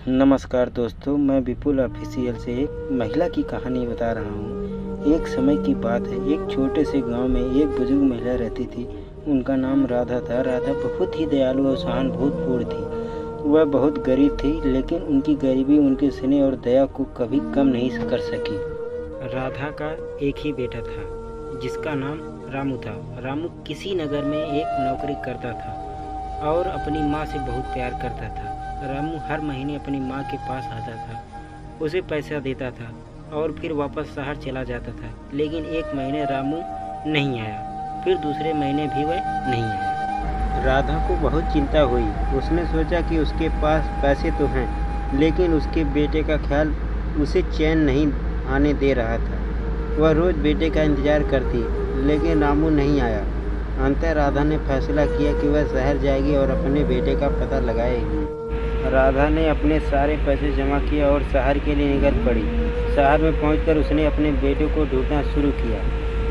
नमस्कार दोस्तों, मैं विपुल ऑफिशियल से एक महिला की कहानी बता रहा हूँ। एक समय की बात है, एक छोटे से गांव में एक बुजुर्ग महिला रहती थी। उनका नाम राधा था। राधा बहुत ही दयालु और सहानुभूतिपूर्ण थी। वह बहुत गरीब थी, लेकिन उनकी गरीबी उनके स्नेह और दया को कभी कम नहीं कर सकी। राधा का एक ही बेटा था, जिसका नाम रामू था। रामू किसी नगर में एक नौकरी करता था और अपनी माँ से बहुत प्यार करता था। रामू हर महीने अपनी माँ के पास आता था, उसे पैसा देता था और फिर वापस शहर चला जाता था। लेकिन एक महीने रामू नहीं आया, फिर दूसरे महीने भी वह नहीं आया। राधा को बहुत चिंता हुई। उसने सोचा कि उसके पास पैसे तो हैं, लेकिन उसके बेटे का ख्याल उसे चैन नहीं आने दे रहा था। वह रोज़ बेटे का इंतज़ार करती, लेकिन रामू नहीं आया। अंततः राधा ने फैसला किया कि वह शहर जाएगी और अपने बेटे का पता लगाएगी। राधा ने अपने सारे पैसे जमा किए और शहर के लिए निकल पड़ी। शहर में पहुंचकर उसने अपने बेटे को ढूंढना शुरू किया।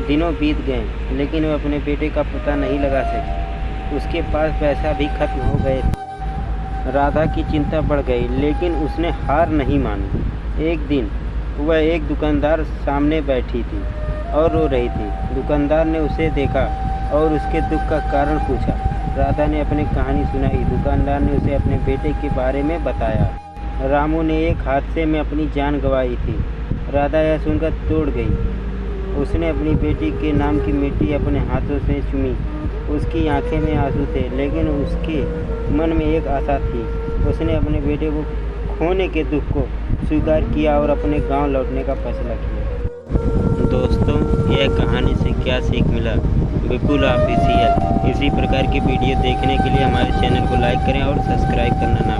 दिनों बीत गए, लेकिन वह अपने बेटे का पता नहीं लगा सकी। उसके पास पैसा भी खत्म हो गए थे। राधा की चिंता बढ़ गई, लेकिन उसने हार नहीं मानी। एक दिन वह एक दुकानदार सामने बैठी थी और रो रही थी। दुकानदार ने उसे देखा और उसके दुख का कारण पूछा। राधा ने अपनी कहानी सुनाई। दुकानदार ने उसे अपने बेटे के बारे में बताया। रामू ने एक हादसे में अपनी जान गंवाई थी। राधा यह सुनकर तोड़ गई। उसने अपनी बेटी के नाम की मिट्टी अपने हाथों से चूमी। उसकी आंखें में आंसू थे, लेकिन उसके मन में एक आशा थी। उसने अपने बेटे को खोने के दुख को स्वीकार किया और अपने गांव लौटने का फैसला किया। दोस्तों, यह कहानी से क्या सीख मिला? विपुल ऑफिशियल इसी प्रकार की वीडियो देखने के लिए हमारे चैनल को लाइक करें और सब्सक्राइब करना ना भूलें।